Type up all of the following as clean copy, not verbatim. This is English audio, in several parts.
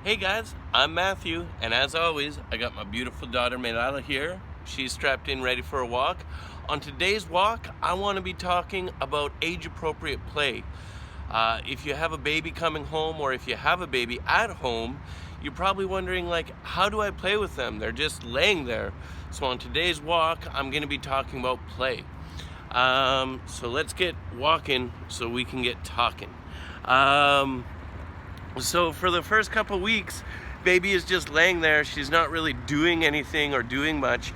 Hey guys, I'm Matthew, and as always, I got my beautiful daughter Melala here. She's strapped in ready for a walk. On today's walk, I want to be talking about age-appropriate play. If you have a baby coming home, or if you have a baby at home, you're probably wondering, like, how do I play with them? They're just laying there. So on today's walk, I'm going to be talking about play. So let's get walking so we can get talking. So for the first couple weeks, baby is just laying there. She's not really doing anything or doing much.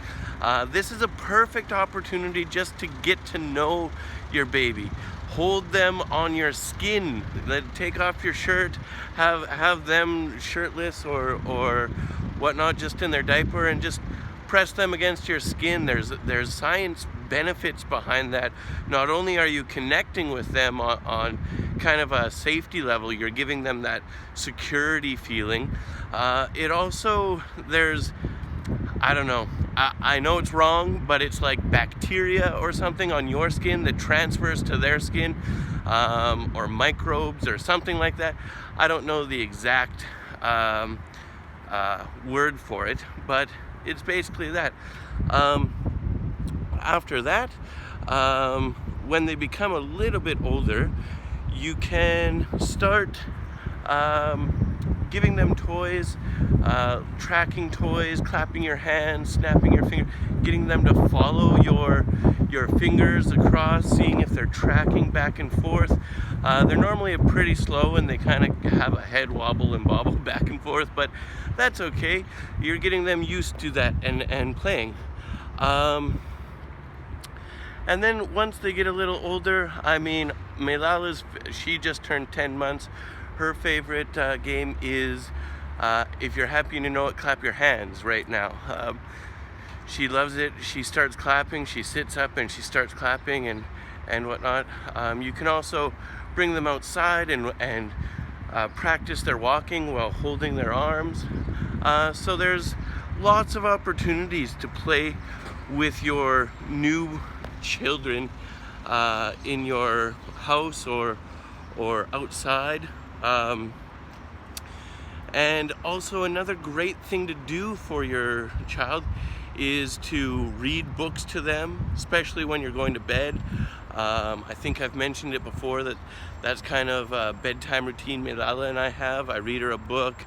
This is a perfect opportunity just to get to know your baby. Hold them on your skin. Take off your shirt. Have them shirtless or whatnot, just in their diaper, and just press them against your skin. There's science benefits behind that. Not only are you connecting with them on kind of a safety level, you're giving them that security feeling. It also, I don't know, I know it's wrong, but it's like bacteria or something on your skin that transfers to their skin, or microbes or something like that. I don't know the exact word for it, but it's basically that. After that, when they become a little bit older, you can start giving them toys, tracking toys, clapping your hands, snapping your finger, getting them to follow your fingers across, seeing if they're tracking back and forth. They're normally pretty slow and they kind of have a head wobble and bobble back and forth, but that's okay. You're getting them used to that and playing. And then once they get a little older, I mean, she just turned 10 months. Her favorite game is, if you're happy to know it, clap your hands right now. She loves it. She starts clapping. She sits up and she starts clapping and whatnot. You can also bring them outside and practice their walking while holding their arms. So there's lots of opportunities to play with your new children in your house or outside. And also another great thing to do for your child is to read books to them, especially when you're going to bed. I think I've mentioned it before that's kind of a bedtime routine Melala and I have. I read her a book,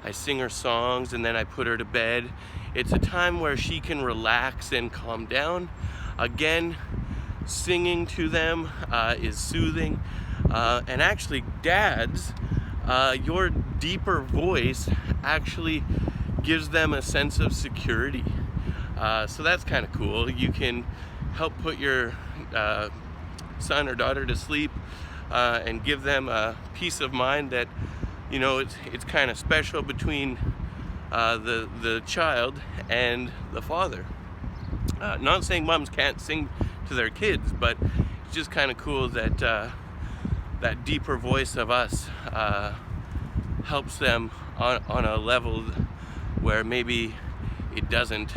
I sing her songs, and then I put her to bed. It's a time where she can relax and calm down. Again, singing to them is soothing. And actually, dads, your deeper voice actually gives them a sense of security. So that's kind of cool. You can help put your son or daughter to sleep and give them a peace of mind that, you know, it's kind of special between the child and the father. Not saying moms can't sing to their kids, but it's just kind of cool that that deeper voice of us helps them on a level where maybe it doesn't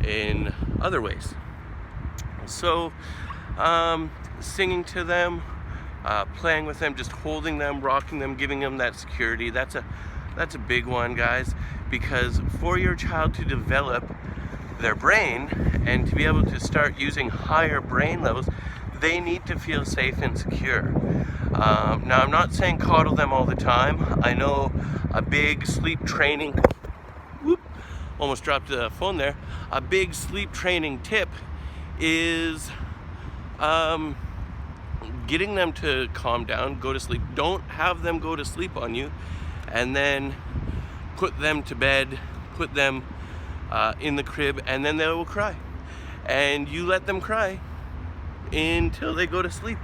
in other ways. So singing to them, playing with them, just holding them, rocking them, giving them that security, that's a big one, guys, because for your child to develop their brain and to be able to start using higher brain levels, they need to feel safe and secure. Now, I'm not saying coddle them all the time. I know a big sleep training, almost dropped the phone there. A big sleep training tip is getting them to calm down, go to sleep. Don't have them go to sleep on you and then put them to bed, put them in the crib, and then they will cry. And you let them cry until they go to sleep.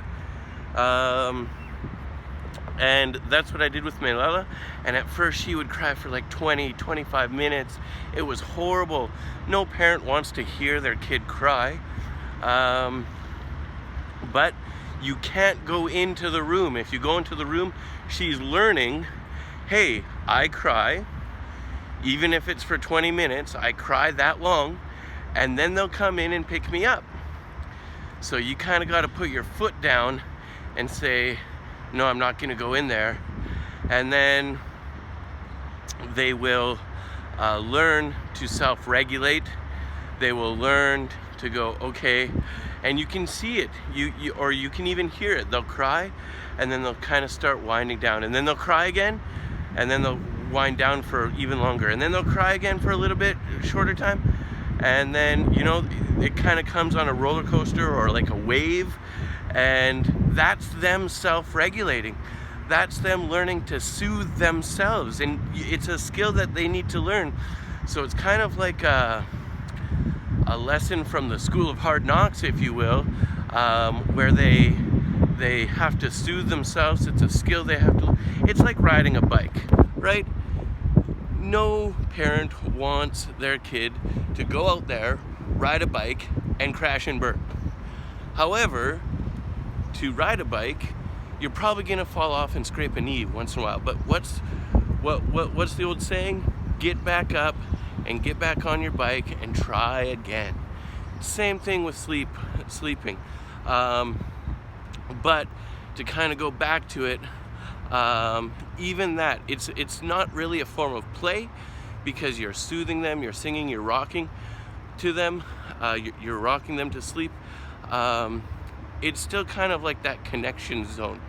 And that's what I did with Melala. And at first she would cry for like 20-25 minutes. It was horrible. No parent wants to hear their kid cry. But you can't go into the room. If you go into the room, she's learning, hey, I cry, even if it's for 20 minutes, I cry that long, and then they'll come in and pick me up. So you kind of got to put your foot down and say, no, I'm not going to go in there. And then they will learn to self-regulate. They will learn to go, okay, and you can see it, or you can even hear it. They'll cry, and then they'll kind of start winding down, and then they'll cry again, and then they'll wind down for even longer, and then they'll cry again for a little bit shorter time, and then, you know, it kind of comes on a roller coaster or like a wave, and that's them self-regulating. That's them learning to soothe themselves, and it's a skill that they need to learn. So it's kind of like a lesson from the School of Hard Knocks, if you will, where they have to soothe themselves. It's a skill they have to. It's like riding a bike, right? No parent wants their kid to go out there, ride a bike, and crash and burn. However, to ride a bike, you're probably gonna fall off and scrape a knee once in a while. But what's the old saying? Get back up and get back on your bike and try again. Same thing with sleeping. But to kind of go back to it, even that, it's not really a form of play, because you're soothing them, you're singing, you're rocking to them, you're rocking them to sleep. It's still kind of like that connection zone.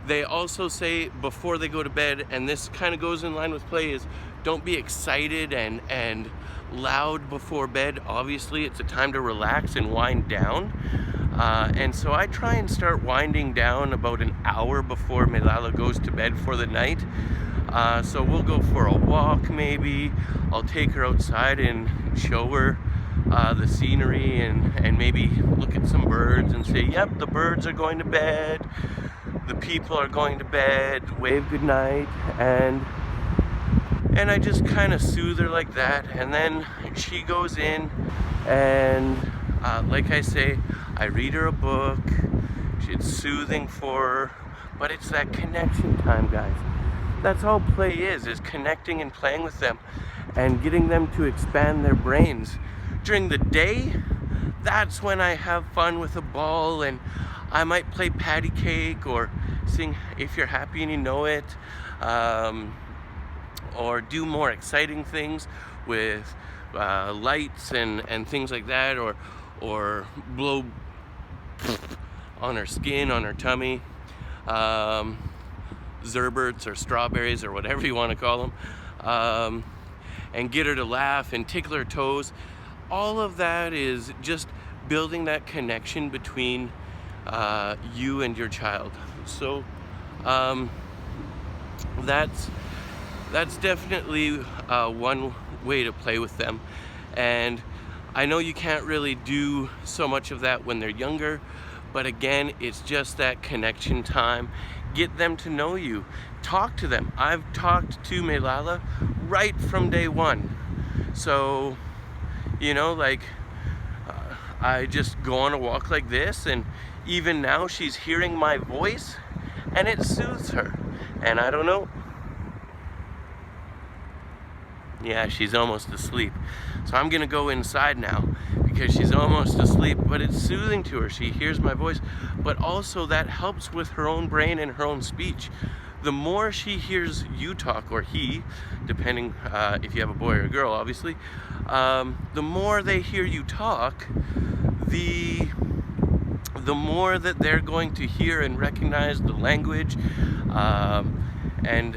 They also say before they go to bed, and this kind of goes in line with play, is don't be excited and loud before bed. Obviously, it's a time to relax and wind down. And so I try and start winding down about an hour before Melala goes to bed for the night. So we'll go for a walk maybe. I'll take her outside and show her the scenery, and maybe look at some birds and say, yep, the birds are going to bed, the people are going to bed, wave goodnight, and I just kind of soothe her like that. And then she goes in, and like I say, I read her a book. It's soothing for her, but it's that connection time, guys. That's all play is connecting and playing with them and getting them to expand their brains. During the day, that's when I have fun with a ball, and I might play patty cake or sing If You're Happy and You Know It, or do more exciting things with lights and things like that, or blow on her skin, on her tummy, zerberts or strawberries or whatever you want to call them, and get her to laugh and tickle her toes. All of that is just building that connection between you and your child. So that's definitely one way to play with them. And I know you can't really do so much of that when they're younger, but again, it's just that connection time. Get them to know you. Talk to them. I've talked to Melala right from day one. So, you know, like, I just go on a walk like this, and even now she's hearing my voice, and it soothes her. And I don't know. Yeah, she's almost asleep. So I'm gonna go inside now because she's almost asleep, but it's soothing to her. She hears my voice, but also that helps with her own brain and her own speech. The more she hears you talk, or he, depending if you have a boy or a girl, obviously, the more they hear you talk, the more that they're going to hear and recognize the language, and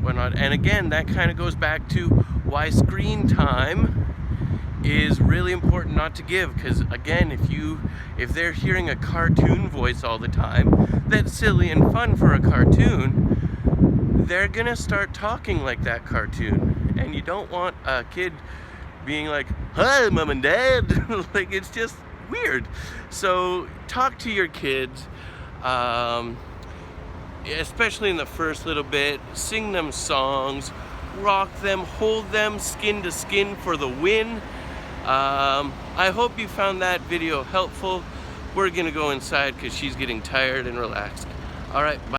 whatnot. And again, that kind of goes back to why screen time is really important not to give, because again, if they're hearing a cartoon voice all the time, that's silly and fun for a cartoon, they're gonna start talking like that cartoon. And you don't want a kid being like, hi, mom and dad. Like, it's just weird. So talk to your kids, especially in the first little bit. Sing them songs, rock them, hold them skin to skin for the win. I hope you found that video helpful. We're gonna go inside because she's getting tired and relaxed. All right, bye.